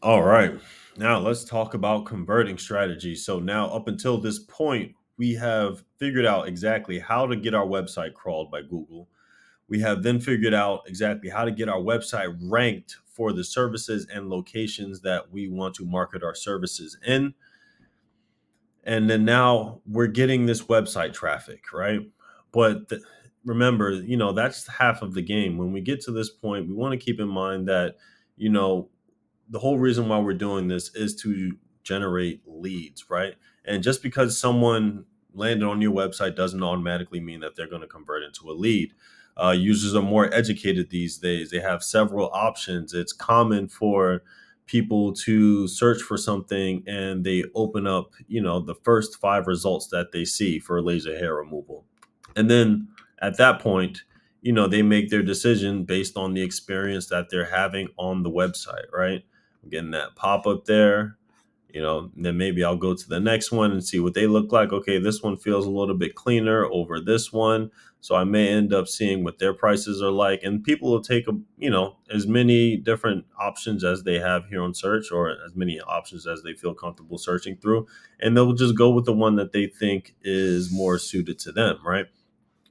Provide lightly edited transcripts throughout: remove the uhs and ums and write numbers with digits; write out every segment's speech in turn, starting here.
All right. Now let's talk about converting strategies. So now up until this point, we have figured out exactly how to get our website crawled by Google. We have then figured out exactly how to get our website ranked for the services and locations that we want to market our services in. And then now we're getting this website traffic, right? But remember, that's half of the game. When we get to this point, we want to keep in mind that, you know, the whole reason why we're doing this is to generate leads, right? And just because someone landed on your website doesn't automatically mean that they're going to convert into a lead. Users are more educated these days. They have several options. It's common for people to search for something and they open up, the first five results that they see for laser hair removal. And then at that point, they make their decision based on the experience that they're having on the website, right? I'm getting that pop up there, and then maybe I'll go to the next one and see what they look like. Okay, this one feels a little bit cleaner over this one. So I may end up seeing what their prices are like. And people will take as many different options as they have here on search, or as many options as they feel comfortable searching through. And they'll just go with the one that they think is more suited to them, right?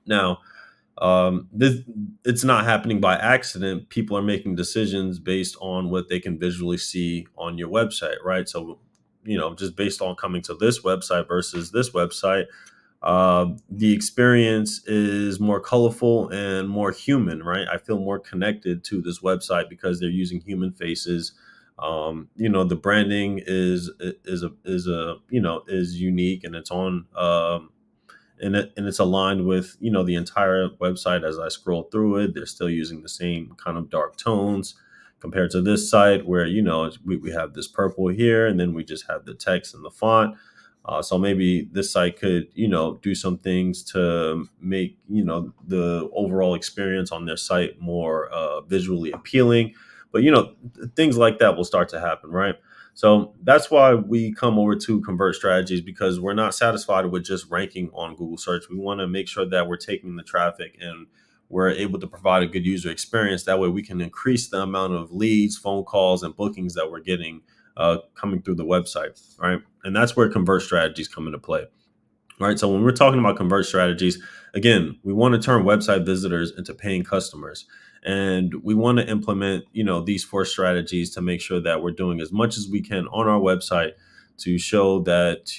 Now, this it's not happening by accident. People are making decisions based on what they can visually see on your website, right? So, just based on coming to this website versus this website, the experience is more colorful and more human, right? I feel more connected to this website because they're using human faces. The branding is unique, and it's on and it's aligned with the entire website. As I scroll through it, they're still using the same kind of dark tones compared to this site where we have this purple here, and then we just have the text and the font. So maybe this site could do some things to make the overall experience on their site more visually appealing. But things like that will start to happen, right? So that's why we come over to Convert Strategies, because we're not satisfied with just ranking on Google search. We want to make sure that we're taking the traffic and we're able to provide a good user experience. That way we can increase the amount of leads, phone calls, and bookings that we're getting coming through the website, right? And that's where Convert Strategies come into play. Right. So when we're talking about convert strategies, again, we want to turn website visitors into paying customers. And we want to implement, these four strategies to make sure that we're doing as much as we can on our website to show that,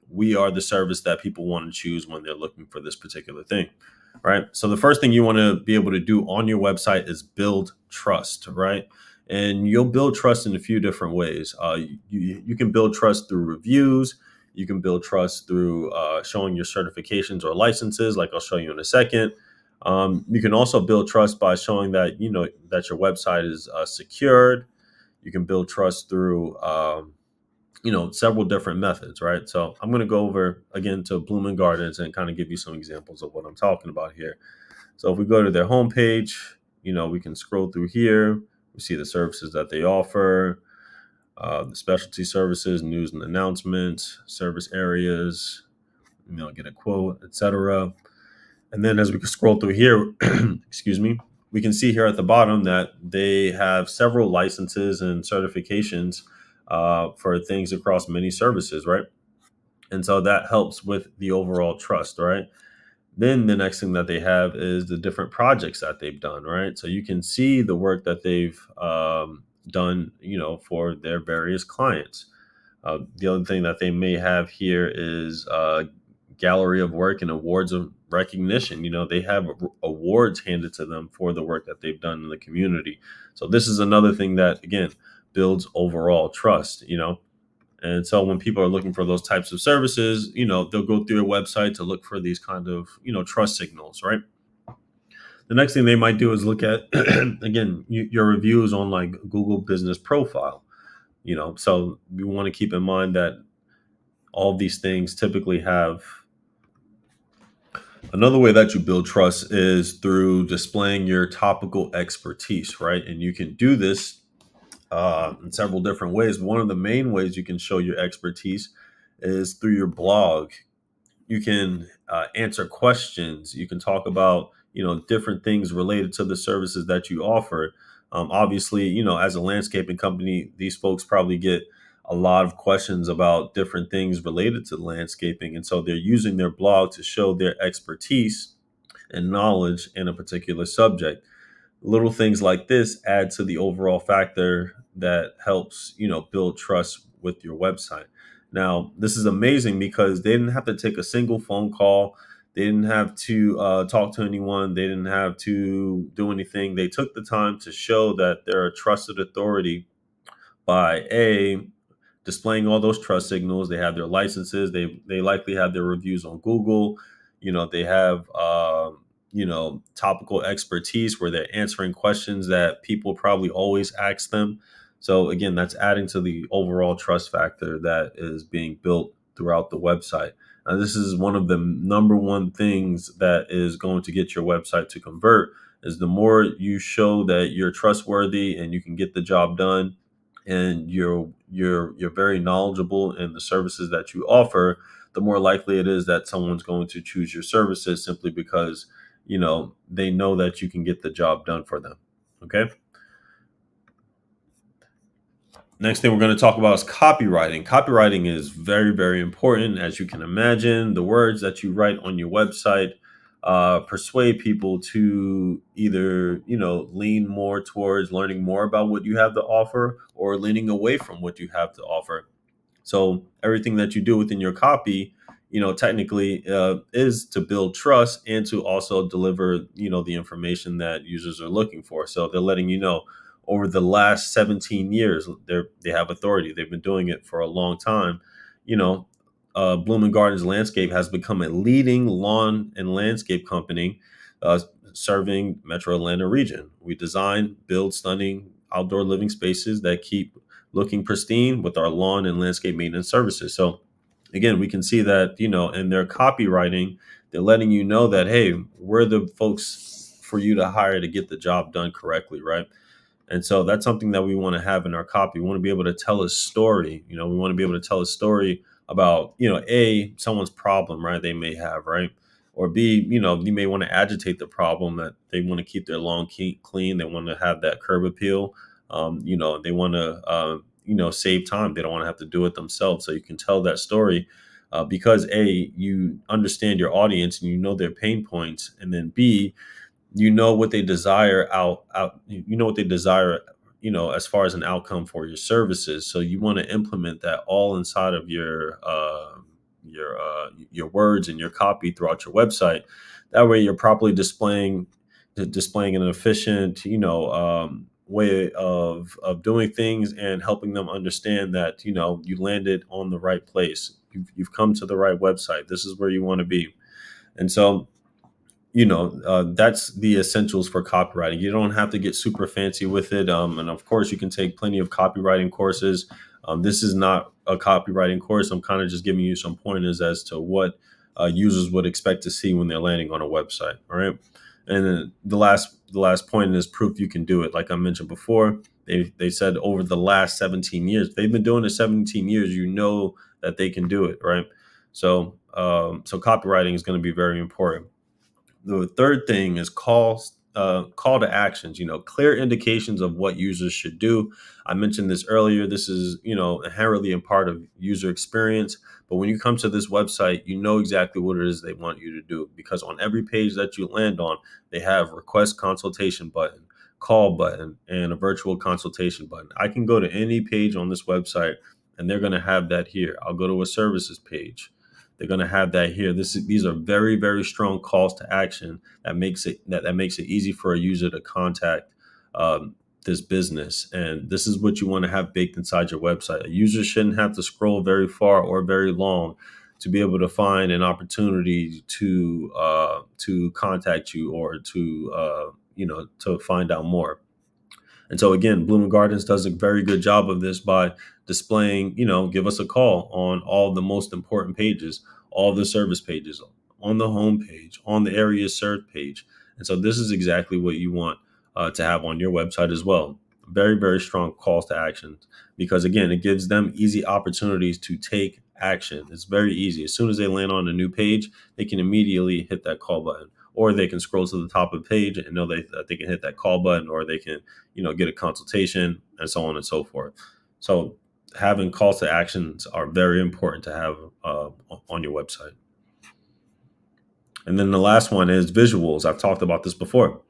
we are the service that people want to choose when they're looking for this particular thing. Right. So the first thing you want to be able to do on your website is build trust, right? And you'll build trust in a few different ways. You can build trust through reviews. You can build trust through showing your certifications or licenses, like I'll show you in a second. You can also build trust by showing that that your website is secured. You can build trust through several different methods, right? So I'm going to go over again to Bloom and Gardens and kind of give you some examples of what I'm talking about here. So if we go to their homepage, we can scroll through here. We see the services that they offer, the specialty services, news and announcements, service areas, get a quote, etc. And then as we scroll through here, excuse me, we can see here at the bottom that they have several licenses and certifications for things across many services, right? And so that helps with the overall trust, right? Then the next thing that they have is the different projects that they've done, right? So you can see the work that they've done, for their various clients. The other thing that they may have here is gallery of work and awards of recognition. They have awards handed to them for the work that they've done in the community. So this is another thing that again builds overall trust. And so when people are looking for those types of services, they'll go through your website to look for these kind of, trust signals, right? The next thing they might do is look at, again, your reviews on like Google Business Profile. So we want to keep in mind that all these things typically have another way that you build trust is through displaying your topical expertise, right? And you can do this in several different ways. One of the main ways you can show your expertise is through your blog. You can answer questions. You can talk about different things related to the services that you offer. Obviously, as a landscaping company, these folks probably get a lot of questions about different things related to landscaping. And so they're using their blog to show their expertise and knowledge in a particular subject. Little things like this add to the overall factor that helps build trust with your website. Now this is amazing because they didn't have to take a single phone call. They didn't have to talk to anyone. They didn't have to do anything. They took the time to show that they're a trusted authority by displaying all those trust signals. They have their licenses. They likely have their reviews on Google. They have topical expertise where they're answering questions that people probably always ask them. So again, that's adding to the overall trust factor that is being built throughout the website. Now, this is one of the number one things that is going to get your website to convert. Is the more you show that you're trustworthy and you can get the job done, and you're very knowledgeable in the services that you offer, the more likely it is that someone's going to choose your services simply because they know that you can get the job done for them. Okay. Next thing we're going to talk about is copywriting. Copywriting is very, very important. As you can imagine, the words that you write on your website persuade people to either, lean more towards learning more about what you have to offer or leaning away from what you have to offer. So everything that you do within your copy, technically is to build trust and to also deliver, the information that users are looking for. So they're letting you know over the last 17 years, they have authority. They've been doing it for a long time. You know, Bloom and Gardens Landscape has become a leading lawn and landscape company uh, serving Metro Atlanta region. We design, build stunning outdoor living spaces that keep looking pristine with our lawn and landscape maintenance services. So again, we can see that, in their copywriting, they're letting you know that, hey, we're the folks for you to hire to get the job done correctly, right? And so that's something that we want to have in our copy. We want to be able to tell a story. We want to be able to tell a story about, A, someone's problem, right? They may have, right? Or B, you may want to agitate the problem that they want to keep their lawn clean. They want to have that curb appeal. They want to, save time. They don't want to have to do it themselves. So you can tell that story because A, you understand your audience and you know their pain points. And then B, what they desire what they desire, as far as an outcome for your services. So you want to implement that all inside of your words and your copy throughout your website. That way you're properly displaying an efficient, way of doing things and helping them understand that, you landed on the right place. You've come to the right website. This is where you want to be. And so that's the essentials for copywriting. You don't have to get super fancy with it, and of course you can take plenty of copywriting courses. This is not a copywriting course. I'm kind of just giving you some pointers as to what users would expect to see when they're landing on a website. All right. And then the last point is proof you can do it. Like I mentioned before, they said over the last 17 years, they've been doing it 17 years. That they can do it, right? So copywriting is going to be very important. The third thing is call to actions. Clear indications of what users should do. I mentioned this earlier. This is inherently a part of user experience. But when you come to this website, you know exactly what it is they want you to do, because on every page that you land on, they have request consultation button, call button, and a virtual consultation button. I can go to any page on this website and they're going to have that here. I'll go to a services page. They're going to have that here. These are very, very strong calls to action that makes it easy for a user to contact this business. And this is what you want to have baked inside your website. A user shouldn't have to scroll very far or very long to be able to find an opportunity to contact you or to find out more. And so again, Bloom and Gardens does a very good job of this by displaying, give us a call on all the most important pages, all the service pages, on the home page, on the area served page. And so this is exactly what you want to have on your website as well. Very, very strong calls to action, because again, it gives them easy opportunities to take action. It's very easy. As soon as they land on a new page, they can immediately hit that call button. or they can scroll to the top of the page and know that they can hit that call button, or they can, get a consultation, and so on and so forth. So having calls to actions are very important to have on your website. And then the last one is visuals. I've talked about this before.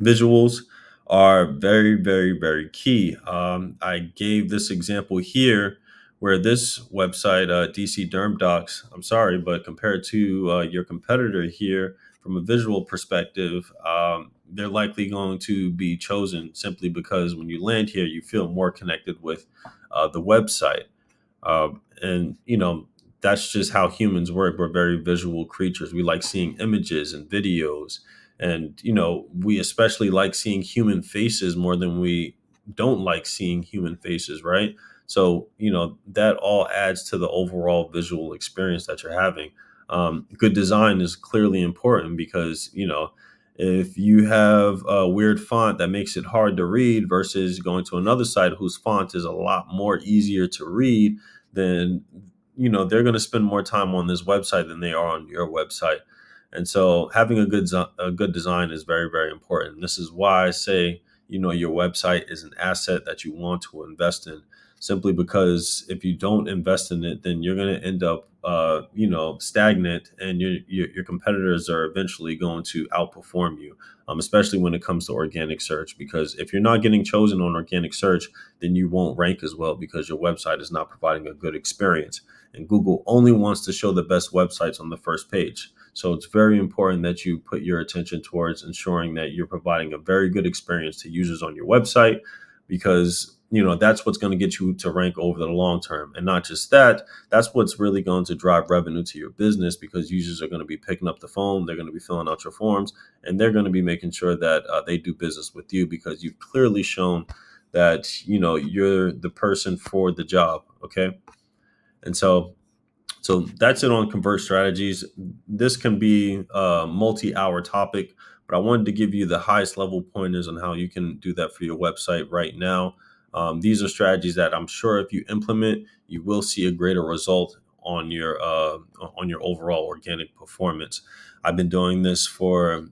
Visuals are very, very, very key. I gave this example here where this website, DC Derm Docs, I'm sorry, but compared to your competitor here, from a visual perspective, they're likely going to be chosen simply because when you land here, you feel more connected with the website. And that's just how humans work. We're very visual creatures. We like seeing images and videos, and we especially like seeing human faces more than we don't like seeing human faces, right? So that all adds to the overall visual experience that you're having. Good design is clearly important because if you have a weird font that makes it hard to read versus going to another site whose font is a lot more easier to read, then they're going to spend more time on this website than they are on your website. And so having a good design is very, very important. This is why I say your website is an asset that you want to invest in, simply because if you don't invest in it, then you're going to end up stagnant, and your competitors are eventually going to outperform you, especially when it comes to organic search. Because if you're not getting chosen on organic search, then you won't rank as well because your website is not providing a good experience. And Google only wants to show the best websites on the first page. So it's very important that you put your attention towards ensuring that you're providing a very good experience to users on your website, because that's what's going to get you to rank over the long term. And not just that, that's what's really going to drive revenue to your business, because users are going to be picking up the phone, they're going to be filling out your forms, and they're going to be making sure that they do business with you because you've clearly shown that you're the person for the job. Okay. And so that's it on convert strategies. This can be a multi-hour topic, but I wanted to give you the highest level pointers on how you can do that for your website right now. These are strategies that I'm sure if you implement, you will see a greater result on your overall organic performance. I've been doing this for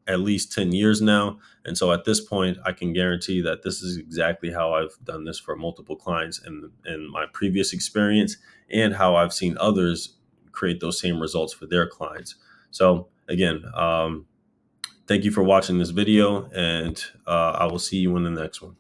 at least 10 years now. And so at this point, I can guarantee that this is exactly how I've done this for multiple clients in my previous experience, and how I've seen others create those same results for their clients. So again, thank you for watching this video, and I will see you in the next one.